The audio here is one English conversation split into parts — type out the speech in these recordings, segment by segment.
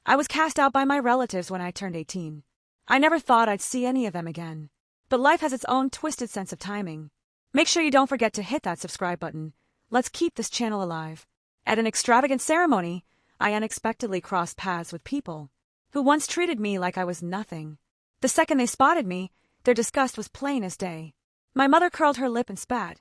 I was cast out by my relatives when I turned 18. I never thought I'd see any of them again. But life has its own twisted sense of timing. Make sure you don't forget to hit that subscribe button. Let's keep this channel alive. At an extravagant ceremony, I unexpectedly crossed paths with people who once treated me like I was nothing. The second they spotted me, their disgust was plain as day. My mother curled her lip and spat.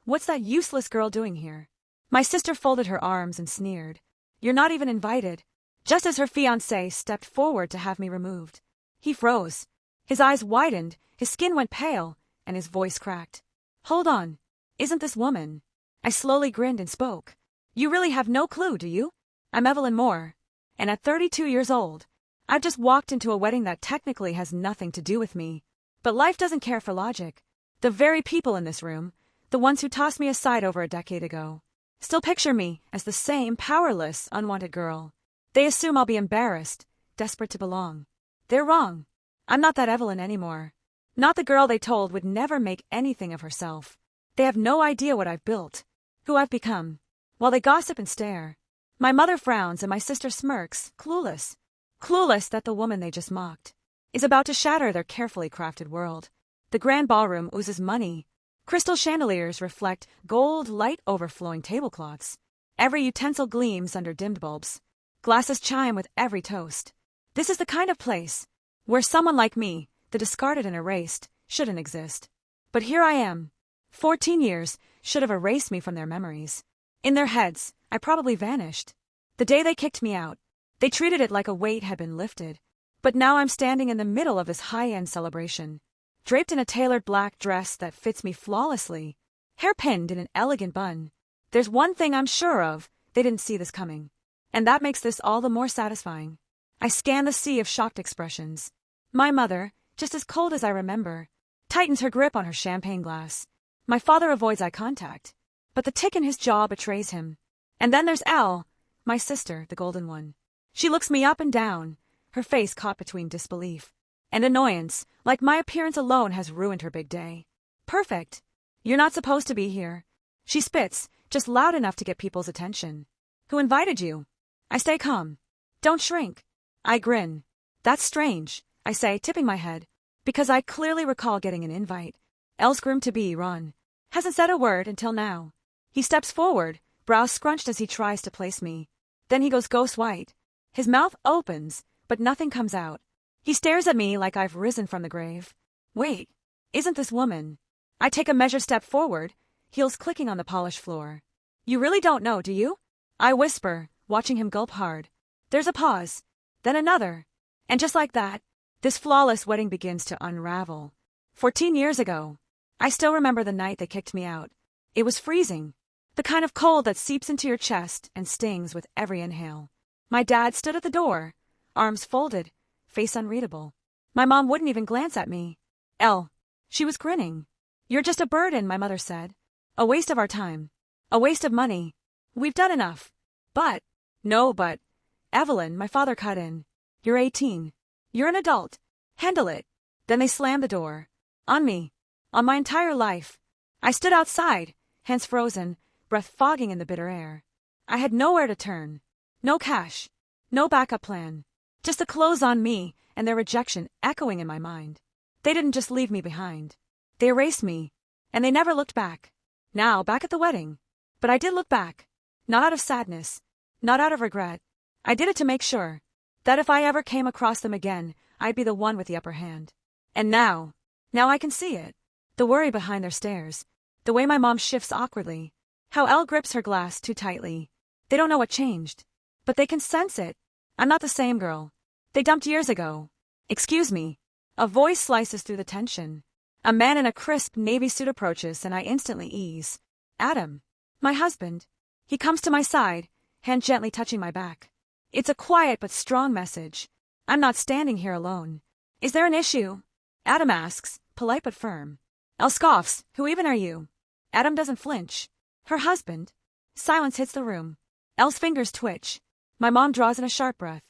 "What's that useless girl doing here?" My sister folded her arms and sneered. "You're not even invited," just as her fiancé stepped forward to have me removed. He froze. His eyes widened, his skin went pale, and his voice cracked. "Hold on. Isn't this woman?" I slowly grinned and spoke. "You really have no clue, do you? I'm Evelyn Moore. And at 32 years old, I've just walked into a wedding that technically has nothing to do with me. But life doesn't care for logic. The very people in this room, the ones who tossed me aside over a decade ago, still picture me as the same powerless, unwanted girl. They assume I'll be embarrassed, desperate to belong. They're wrong. I'm not that Evelyn anymore. Not the girl they told would never make anything of herself. They have no idea what I've built, who I've become. While they gossip and stare, my mother frowns and my sister smirks, clueless. Clueless that the woman they just mocked is about to shatter their carefully crafted world. The grand ballroom oozes money. Crystal chandeliers reflect gold light overflowing tablecloths. Every utensil gleams under dimmed bulbs. Glasses chime with every toast. This is the kind of place where someone like me, the discarded and erased, shouldn't exist. But here I am. 14 years should have erased me from their memories. In their heads, I probably vanished. The day they kicked me out, they treated it like a weight had been lifted. But now I'm standing in the middle of this high-end celebration, draped in a tailored black dress that fits me flawlessly, hair pinned in an elegant bun. There's one thing I'm sure of, they didn't see this coming. And that makes this all the more satisfying. I scan the sea of shocked expressions. My mother, just as cold as I remember, tightens her grip on her champagne glass. My father avoids eye contact, but the tick in his jaw betrays him. And then there's Elle, my sister, the golden one. She looks me up and down, her face caught between disbelief and annoyance, like my appearance alone has ruined her big day. "Perfect. You're not supposed to be here." She spits, just loud enough to get people's attention. "Who invited you?" I stay calm. "Don't shrink." I grin. "That's strange," I say, tipping my head, because I clearly recall getting an invite. Elle's groom-to-be, Ron, hasn't said a word until now. He steps forward, brows scrunched as he tries to place me. Then he goes ghost white. His mouth opens, but nothing comes out. He stares at me like I've risen from the grave. "Wait, isn't this woman?" I take a measured step forward, heels clicking on the polished floor. "You really don't know, do you?" I whisper, watching him gulp hard. There's a pause, then another. And just like that, this flawless wedding begins to unravel. 14 years ago, I still remember the night they kicked me out. It was freezing, the kind of cold that seeps into your chest and stings with every inhale. My dad stood at the door, arms folded, face unreadable. My mom wouldn't even glance at me. Elle, she was grinning. "You're just a burden," my mother said. "A waste of our time. A waste of money. We've done enough." "But," "No, but." "Evelyn," my father cut in. "You're 18. You're an adult. Handle it." Then they slammed the door. On me. On my entire life. I stood outside, hands frozen, breath fogging in the bitter air. I had nowhere to turn. No cash. No backup plan. Just the clothes on me and their rejection echoing in my mind. They didn't just leave me behind. They erased me. And they never looked back. Now, back at the wedding. But I did look back. Not out of sadness. Not out of regret. I did it to make sure that if I ever came across them again, I'd be the one with the upper hand. And now I can see it. The worry behind their stares. The way my mom shifts awkwardly. How Elle grips her glass too tightly. They don't know what changed. But they can sense it. I'm not the same girl. They dumped years ago. "Excuse me." A voice slices through the tension. A man in a crisp navy suit approaches and I instantly ease. Adam. My husband. He comes to my side, hand gently touching my back. It's a quiet but strong message. I'm not standing here alone. "Is there an issue?" Adam asks, polite but firm. Elle scoffs. "Who even are you?" Adam doesn't flinch. "Her husband." Silence hits the room. Elle's fingers twitch. My mom draws in a sharp breath.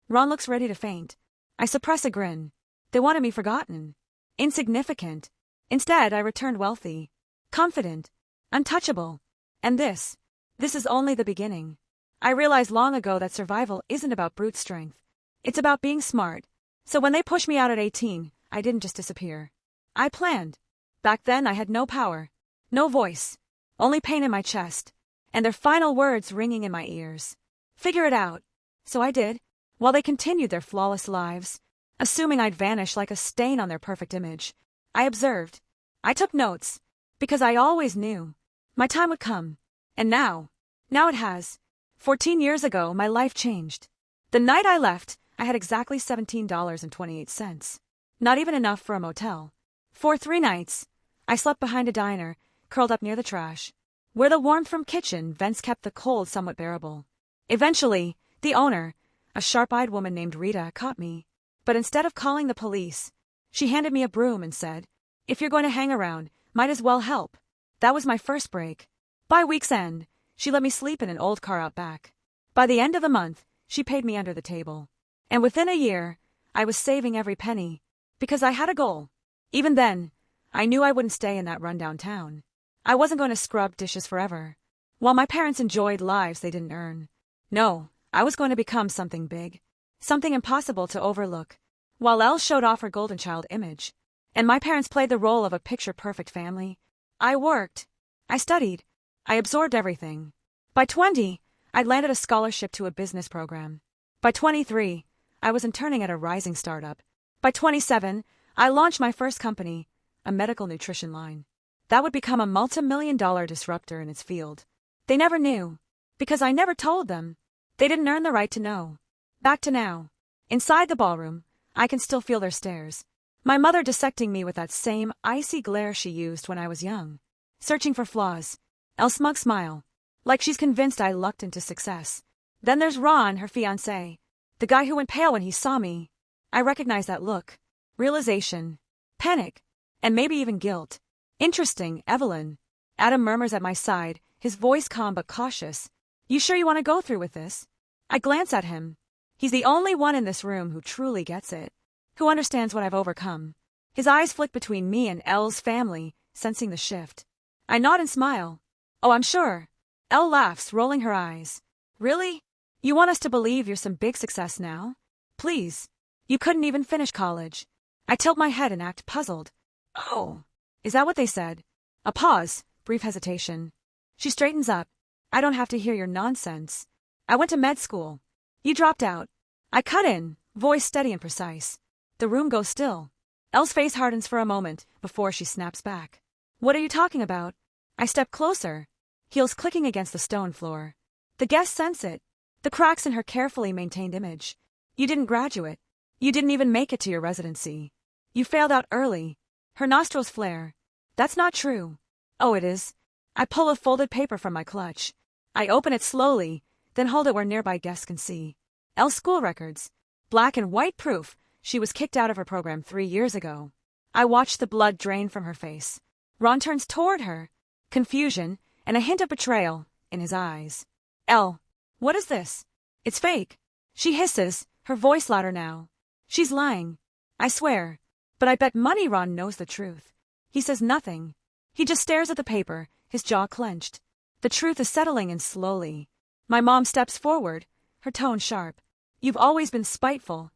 Ron looks ready to faint. I suppress a grin. They wanted me forgotten. Insignificant. Instead, I returned wealthy. Confident. Untouchable. And this is only the beginning. I realized long ago that survival isn't about brute strength. It's about being smart. So when they pushed me out at 18, I didn't just disappear. I planned. Back then I had no power, no voice, only pain in my chest, and their final words ringing in my ears. Figure it out. So I did, while they continued their flawless lives, assuming I'd vanish like a stain on their perfect image. I observed. I took notes, because I always knew my time would come. And now it has. 14 years ago, my life changed. The night I left, I had exactly $17.28. Not even enough for a motel. For 3 nights, I slept behind a diner, curled up near the trash, where the warmth from kitchen vents kept the cold somewhat bearable. Eventually, the owner, a sharp-eyed woman named Rita, caught me. But instead of calling the police, she handed me a broom and said, "If you're going to hang around, might as well help." That was my first break. By week's end, she let me sleep in an old car out back. By the end of the month, she paid me under the table. And within a year, I was saving every penny, because I had a goal. Even then, I knew I wouldn't stay in that rundown town. I wasn't going to scrub dishes forever, while my parents enjoyed lives they didn't earn. No, I was going to become something big, something impossible to overlook. While Elle showed off her golden child image, and my parents played the role of a picture-perfect family, I worked. I studied. I absorbed everything. By 20, I'd landed a scholarship to a business program. By 23, I was interning at a rising startup. By 27, I launched my first company, a medical nutrition line. That would become a multi-million-dollar disruptor in its field. They never knew, because I never told them. They didn't earn the right to know. Back to now. Inside the ballroom, I can still feel their stares. My mother dissecting me with that same icy glare she used when I was young. Searching for flaws. Elle's smug smile, like she's convinced I lucked into success. Then there's Ron, her fiancé, the guy who went pale when he saw me. I recognize that look. Realization. Panic. And maybe even guilt. Interesting, Evelyn. Adam murmurs at my side, his voice calm but cautious. You sure you want to go through with this? I glance at him. He's the only one in this room who truly gets it, who understands what I've overcome. His eyes flick between me and Elle's family, sensing the shift. I nod and smile. Oh, I'm sure. Elle laughs, rolling her eyes. Really? You want us to believe you're some big success now? Please. You couldn't even finish college. I tilt my head and act puzzled. Oh, is that what they said? A pause, brief hesitation. She straightens up. I don't have to hear your nonsense. I went to med school. You dropped out. I cut in, voice steady and precise. The room goes still. Elle's face hardens for a moment before she snaps back. What are you talking about? I step closer, heels clicking against the stone floor. The guests sense it, the cracks in her carefully maintained image. You didn't graduate. You didn't even make it to your residency. You failed out early. Her nostrils flare. That's not true. Oh, it is. I pull a folded paper from my clutch. I open it slowly, then hold it where nearby guests can see. Elle's school records. Black and white proof she was kicked out of her program 3 years ago. I watch the blood drain from her face. Ron turns toward her, confusion and a hint of betrayal in his eyes. Elle, what is this? It's fake. She hisses, her voice louder now. She's lying. I swear. But I bet money Ron knows the truth. He says nothing. He just stares at the paper, his jaw clenched. The truth is settling in slowly. My mom steps forward, her tone sharp. You've always been spiteful,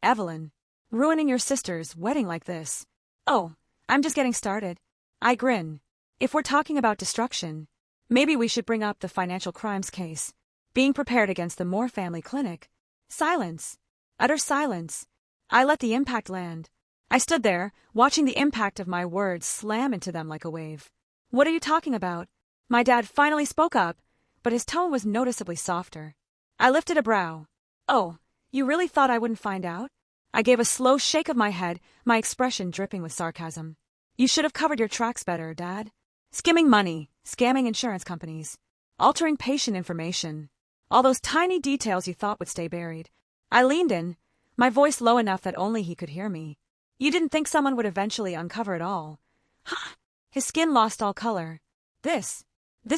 Evelyn. Ruining your sister's wedding like this. Oh, I'm just getting started. I grin. If we're talking about destruction, maybe we should bring up the financial crimes case. Being prepared against the Moore family clinic. Silence. Utter silence. I let the impact land. I stood there, watching the impact of my words slam into them like a wave. What are you talking about? My dad finally spoke up, but his tone was noticeably softer. I lifted a brow. Oh, you really thought I wouldn't find out? I gave a slow shake of my head, my expression dripping with sarcasm. You should have covered your tracks better, Dad. Skimming money, scamming insurance companies, altering patient information. All those tiny details you thought would stay buried. I leaned in, my voice low enough that only he could hear me. You didn't think someone would eventually uncover it all. Ha! His skin lost all color. This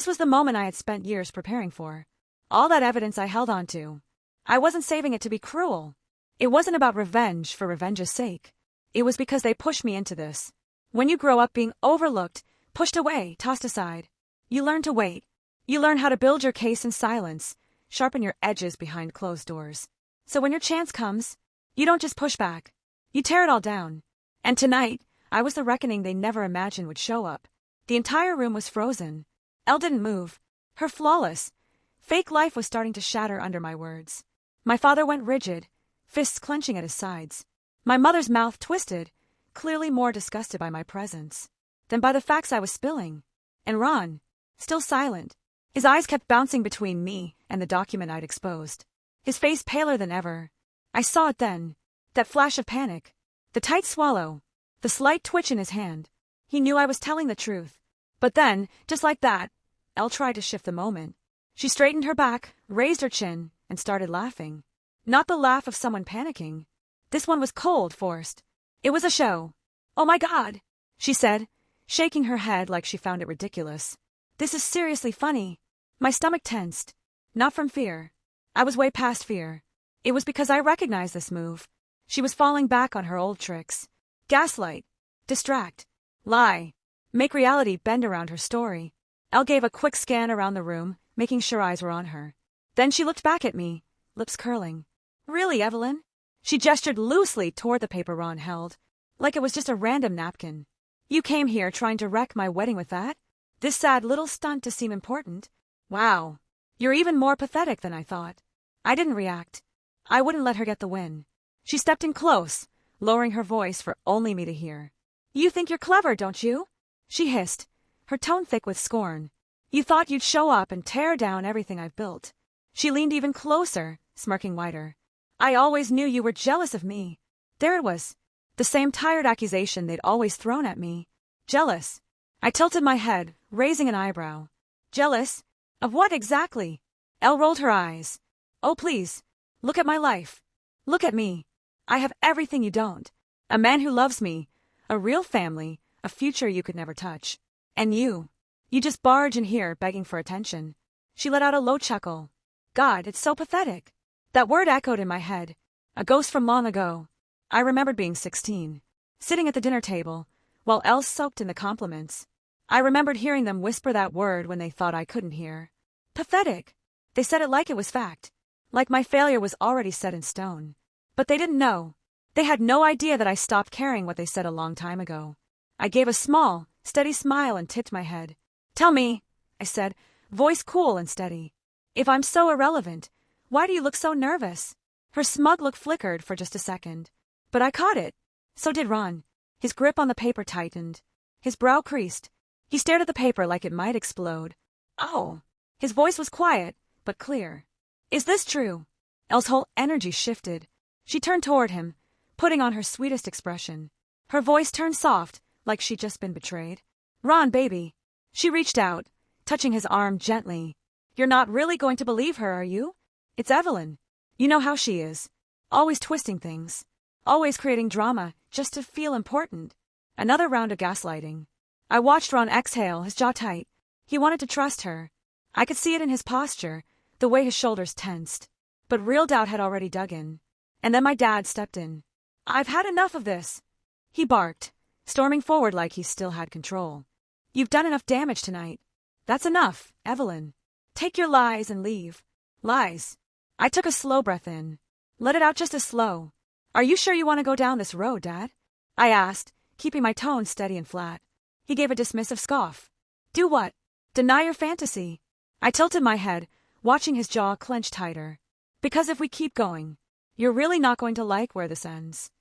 was the moment I had spent years preparing for. All that evidence I held on to. I wasn't saving it to be cruel. It wasn't about revenge for revenge's sake. It was because they pushed me into this. When you grow up being overlooked, pushed away, tossed aside, you learn to wait. You learn how to build your case in silence, sharpen your edges behind closed doors. So when your chance comes, You don't just push back. You tear it all down. And tonight, I was the reckoning they never imagined would show up. The entire room was frozen. Elle didn't move. Her flawless, fake life was starting to shatter under my words. My father went rigid, fists clenching at his sides. My mother's mouth twisted, clearly more disgusted by my presence than by the facts I was spilling. And Ron, still silent, his eyes kept bouncing between me and the document I'd exposed. His face paler than ever. I saw it then, that flash of panic, the tight swallow, the slight twitch in his hand. He knew I was telling the truth. But then, just like that, Elle tried to shift the moment. She straightened her back, raised her chin, and started laughing. Not the laugh of someone panicking. This one was cold, forced. It was a show. "Oh my God," she said, shaking her head like she found it ridiculous. "This is seriously funny." My stomach tensed. Not from fear. I was way past fear. It was because I recognized this move. She was falling back on her old tricks. Gaslight. Distract. Lie. Make reality bend around her story. Elle gave a quick scan around the room, making sure eyes were on her. Then she looked back at me, lips curling. "Really, Evelyn?" She gestured loosely toward the paper Ron held, like it was just a random napkin. "You came here trying to wreck my wedding with that? This sad little stunt to seem important? Wow. You're even more pathetic than I thought." I didn't react. I wouldn't let her get the win. She stepped in close, lowering her voice for only me to hear. "You think you're clever, don't you?" she hissed, her tone thick with scorn. "You thought you'd show up and tear down everything I've built." She leaned even closer, smirking wider. "I always knew you were jealous of me." There it was. The same tired accusation they'd always thrown at me. Jealous. I tilted my head, raising an eyebrow. Jealous? Of what exactly? Elle rolled her eyes. "Oh, please. Look at my life. Look at me. I have everything you don't. A man who loves me. A real family. A future you could never touch. And you just barge in here begging for attention." She let out a low chuckle. God, it's so pathetic. That word echoed in my head. A ghost from long ago. I remembered being 16, sitting at the dinner table, while Elle soaked in the compliments. I remembered hearing them whisper that word when they thought I couldn't hear. Pathetic. They said it like it was fact. Like my failure was already set in stone. But they didn't know. They had no idea that I stopped caring what they said a long time ago. I gave a small, steady smile and tipped my head. "Tell me," I said, voice cool and steady. "If I'm so irrelevant, why do you look so nervous?" Her smug look flickered for just a second. But I caught it. So did Ron. His grip on the paper tightened. His brow creased. He stared at the paper like it might explode. "Oh." His voice was quiet, but clear. "Is this true?" Elle's whole energy shifted. She turned toward him, putting on her sweetest expression. Her voice turned soft, like she'd just been betrayed. "Ron, baby." She reached out, touching his arm gently. "You're not really going to believe her, are you? It's Evelyn. You know how she is. Always twisting things. Always creating drama, just to feel important." Another round of gaslighting. I watched Ron exhale, his jaw tight. He wanted to trust her. I could see it in his posture, the way his shoulders tensed. But real doubt had already dug in. And then my dad stepped in. "I've had enough of this," he barked, storming forward like he still had control. "You've done enough damage tonight. That's enough, Evelyn. Take your lies and leave." Lies. I took a slow breath in. Let it out just as slow. "Are you sure you want to go down this road, Dad?" I asked, keeping my tone steady and flat. He gave a dismissive scoff. "Do what? Deny your fantasy?" I tilted my head, watching his jaw clench tighter. "Because if we keep going, you're really not going to like where this ends."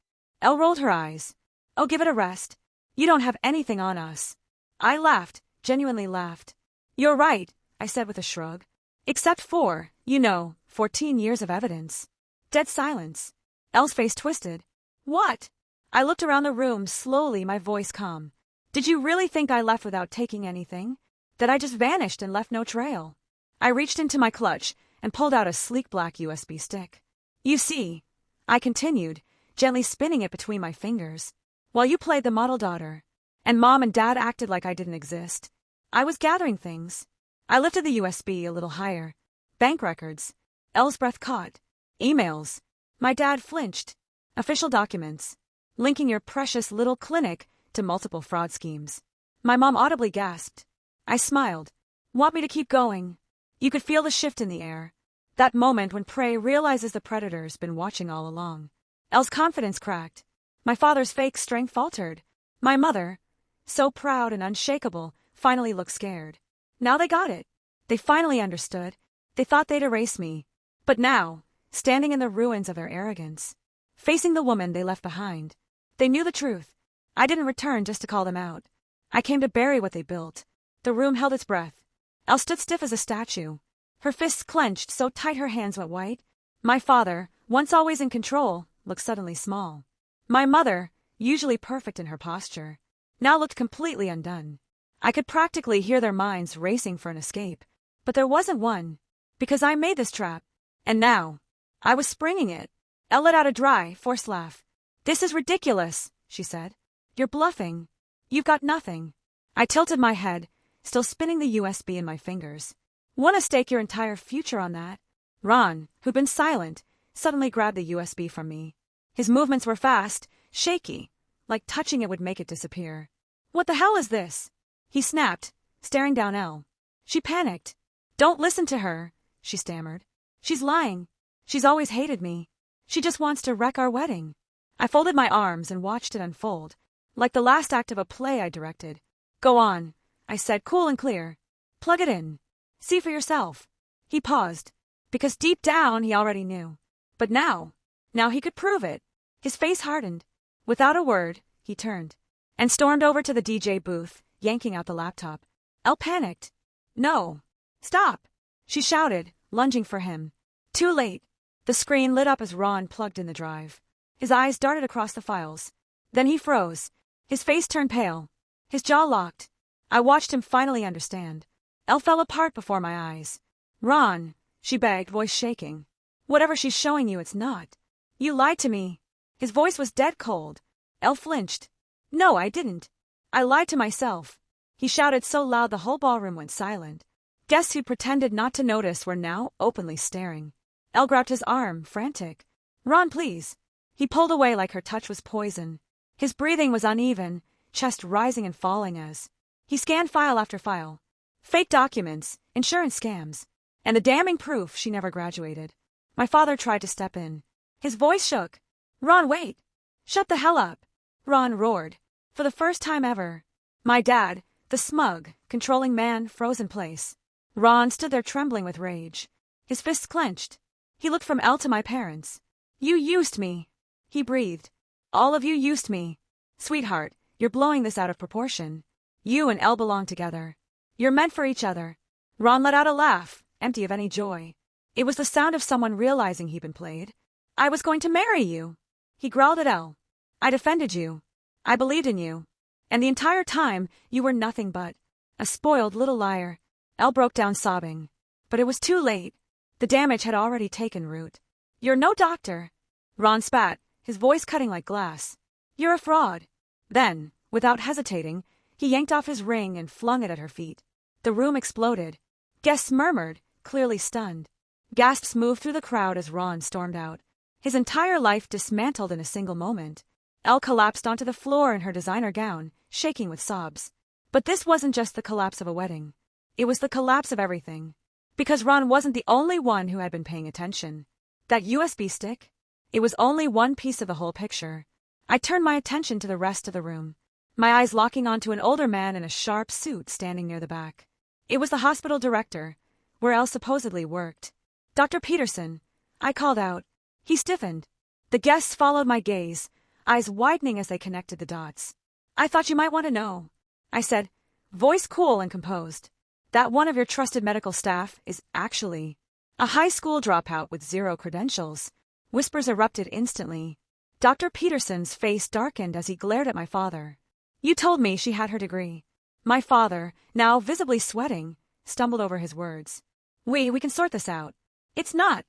Elle rolled her eyes. "Oh, give it a rest. You don't have anything on us." I laughed, genuinely laughed. "You're right," I said with a shrug. "Except for, 14 years of evidence." Dead silence. Elle's face twisted. "What?" I looked around the room slowly, my voice calm. "Did you really think I left without taking anything? That I just vanished and left no trail?" I reached into my clutch and pulled out a sleek black USB stick. "You see," I continued, gently spinning it between my fingers, "while you played the model daughter, and Mom and Dad acted like I didn't exist, I was gathering things." I lifted the USB a little higher. Bank records. Elle's breath caught. Emails. My dad flinched. Official documents. Linking your precious little clinic to multiple fraud schemes. My mom audibly gasped. I smiled. "Want me to keep going?" You could feel the shift in the air. That moment when prey realizes the predator's been watching all along. Elle's confidence cracked. My father's fake strength faltered. My mother, so proud and unshakable, finally looked scared. Now they got it. They finally understood. They thought they'd erase me. But now, standing in the ruins of their arrogance, facing the woman they left behind, they knew the truth. I didn't return just to call them out. I came to bury what they built. The room held its breath. Elle stood stiff as a statue. Her fists clenched so tight her hands went white. My father, once always in control, looked suddenly small. My mother, usually perfect in her posture, now looked completely undone. I could practically hear their minds racing for an escape. But there wasn't one. Because I made this trap. And now, I was springing it. Elle let out a dry, forced laugh. "This is ridiculous," she said. "You're bluffing. You've got nothing." I tilted my head, still spinning the USB in my fingers. "Want to stake your entire future on that?" Ron, who'd been silent, suddenly grabbed the USB from me. His movements were fast, shaky, like touching it would make it disappear. "What the hell is this?" he snapped, staring down Elle. She panicked. "Don't listen to her," she stammered. "She's lying. She's always hated me. She just wants to wreck our wedding." I folded my arms and watched it unfold, like the last act of a play I directed. "Go on," I said, cool and clear. "Plug it in. See for yourself." He paused, because deep down he already knew. But now he could prove it. His face hardened. Without a word, he turned and stormed over to the DJ booth, yanking out the laptop. Elle panicked. "No. Stop," she shouted, lunging for him. Too late. The screen lit up as Ron plugged in the drive. His eyes darted across the files. Then he froze. His face turned pale. His jaw locked. I watched him finally understand. Elle fell apart before my eyes. "Ron," she begged, voice shaking. "Whatever she's showing you, it's not. You lied to me." His voice was dead cold. Elle flinched. "No, I didn't. I lied to myself." He shouted so loud the whole ballroom went silent. Guests who pretended not to notice were now openly staring. Elle grabbed his arm, frantic. "Ron, please." He pulled away like her touch was poison. His breathing was uneven, chest rising and falling as he scanned file after file. Fake documents, insurance scams, and the damning proof she never graduated. My father tried to step in. His voice shook. "Ron, wait." "Shut the hell up," Ron roared. For the first time ever, my dad, the smug, controlling man, froze in place. Ron stood there trembling with rage. His fists clenched. He looked from Elle to my parents. "You used me," he breathed. "All of you used me. Sweetheart, you're blowing this out of proportion. You and Elle belong together. You're meant for each other." Ron let out a laugh, empty of any joy. It was the sound of someone realizing he'd been played. "I was going to marry you," he growled at Elle. "I defended you. I believed in you. And the entire time, you were nothing but a spoiled little liar." Elle broke down sobbing. But it was too late. The damage had already taken root. "You're no doctor," Ron spat, his voice cutting like glass. "You're a fraud." Then, without hesitating, he yanked off his ring and flung it at her feet. The room exploded. Guests murmured, clearly stunned. Gasps moved through the crowd as Ron stormed out. His entire life dismantled in a single moment. Elle collapsed onto the floor in her designer gown, shaking with sobs. But this wasn't just the collapse of a wedding. It was the collapse of everything. Because Ron wasn't the only one who had been paying attention. That USB stick? It was only one piece of the whole picture. I turned my attention to the rest of the room, my eyes locking onto an older man in a sharp suit standing near the back. It was the hospital director, where Elle supposedly worked. "Dr. Peterson," I called out. He stiffened. The guests followed my gaze, eyes widening as they connected the dots. "I thought you might want to know," I said, voice cool and composed, "that one of your trusted medical staff is actually a high school dropout with 0 credentials." Whispers erupted instantly. Dr. Peterson's face darkened as he glared at my father. "You told me she had her degree." My father, now visibly sweating, stumbled over his words. We can sort this out." "It's not."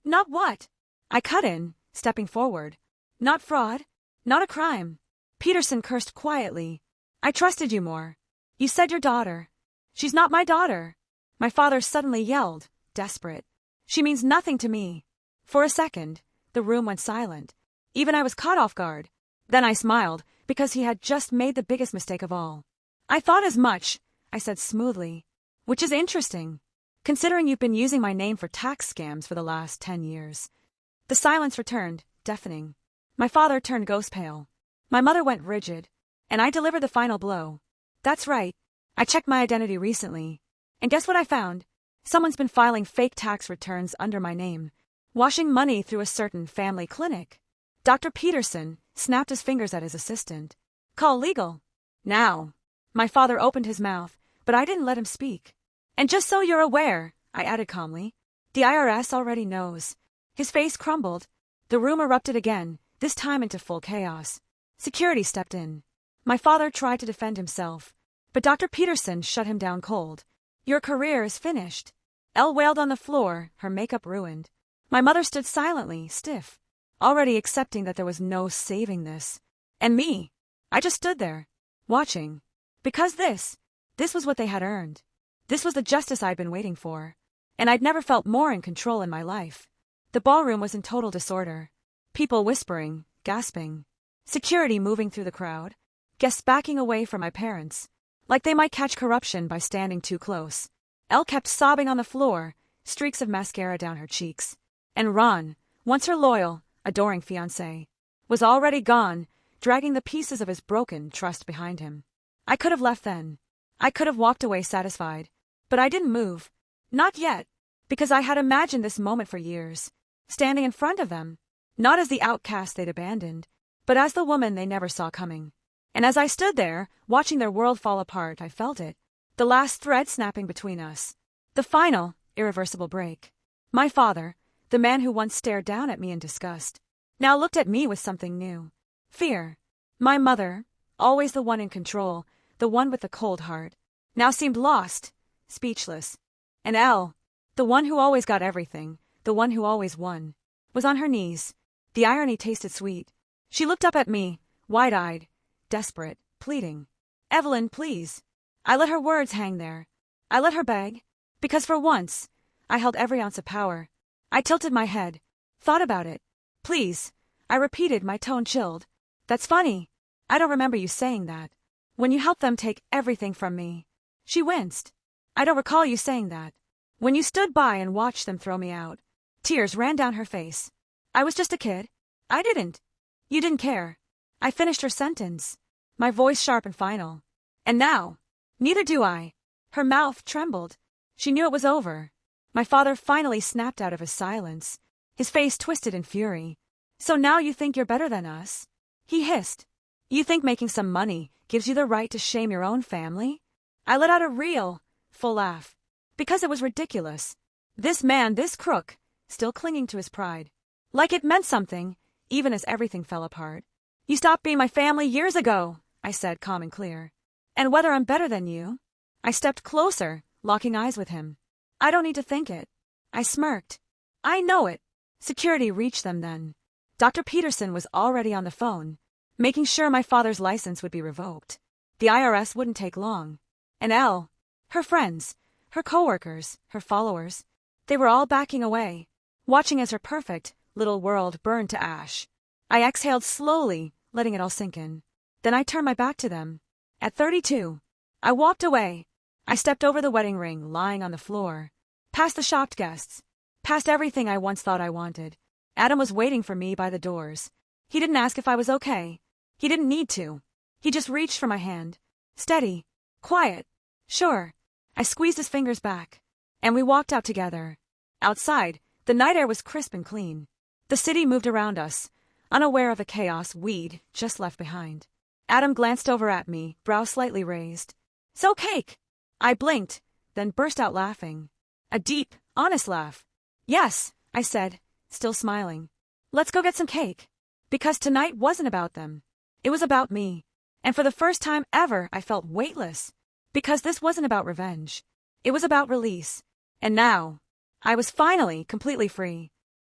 "Not what?" I cut in, stepping forward. "Not fraud. Not a crime." Peterson cursed quietly. "I trusted you more. You said your daughter." "She's not my daughter." My father suddenly yelled, desperate. "She means nothing to me." For a second, the room went silent. Even I was caught off guard. Then I smiled, because he had just made the biggest mistake of all. "I thought as much," I said smoothly. "Which is interesting, considering you've been using my name for tax scams for the last 10 years. The silence returned, deafening. My father turned ghost pale. My mother went rigid. And I delivered the final blow. That's right. I checked my identity recently. And guess what I found? Someone's been filing fake tax returns under my name, washing money through a certain family clinic. Dr. Peterson snapped his fingers at his assistant. Call legal. Now. My father opened his mouth, but I didn't let him speak. And just so you're aware, I added calmly, the IRS already knows. His face crumbled. The room erupted again, this time into full chaos. Security stepped in. My father tried to defend himself, but Dr. Peterson shut him down cold. Your career is finished. Elle wailed on the floor, her makeup ruined. My mother stood silently, stiff, already accepting that there was no saving this. And me, I just stood there, watching. Because this was what they had earned. This was the justice I'd been waiting for. And I'd never felt more in control in my life. The ballroom was in total disorder. People whispering, gasping. Security moving through the crowd. Guests backing away from my parents, like they might catch corruption by standing too close. Elle kept sobbing on the floor, streaks of mascara down her cheeks. And Ron, once her loyal, adoring fiancé, was already gone, dragging the pieces of his broken trust behind him. I could have left then. I could have walked away satisfied. But I didn't move. Not yet. Because I had imagined this moment for years. Standing in front of them. Not as the outcast they'd abandoned, but as the woman they never saw coming. And as I stood there, watching their world fall apart, I felt it. The last thread snapping between us. The final, irreversible break. My father, the man who once stared down at me in disgust, now looked at me with something new. Fear. My mother, always the one in control, the one with the cold heart, now seemed lost, speechless. And Elle, the one who always got everything, the one who always won, was on her knees. The irony tasted sweet. She looked up at me, wide-eyed, desperate, pleading. Evelyn, please. I let her words hang there. I let her beg. Because for once, I held every ounce of power. I tilted my head. Thought about it. Please. I repeated, my tone chilled. That's funny. I don't remember you saying that. When you helped them take everything from me. She winced. I don't recall you saying that. When you stood by and watched them throw me out. Tears ran down her face. I was just a kid. I didn't. You didn't care. I finished her sentence. My voice sharp and final. And now, neither do I. Her mouth trembled. She knew it was over. My father finally snapped out of his silence. His face twisted in fury. So now you think you're better than us? He hissed. You think making some money gives you the right to shame your own family? I let out a real, full laugh. Because it was ridiculous. This man, this crook, still clinging to his pride. Like it meant something, even as everything fell apart. You stopped being my family years ago, I said, calm and clear. And whether I'm better than you? I stepped closer, locking eyes with him. I don't need to think it. I smirked. I know it. Security reached them then. Dr. Peterson was already on the phone, making sure my father's license would be revoked. The IRS wouldn't take long. And Elle, her friends, her coworkers, her followers, they were all backing away, watching as her perfect little world burned to ash. I exhaled slowly, letting it all sink in. Then I turned my back to them. At 32, I walked away. I stepped over the wedding ring lying on the floor, past the shocked guests, past everything I once thought I wanted. Adam was waiting for me by the doors. He didn't ask if I was okay. He didn't need to. He just reached for my hand. Steady. Quiet. Sure. I squeezed his fingers back. And we walked out together. Outside, the night air was crisp and clean. The city moved around us, unaware of the chaos we'd just left behind. Adam glanced over at me, brow slightly raised. So cake! I blinked, then burst out laughing. A deep, honest laugh. Yes, I said, still smiling. Let's go get some cake. Because tonight wasn't about them. It was about me. And for the first time ever, I felt weightless. Because this wasn't about revenge. It was about release. And now, I was finally completely free.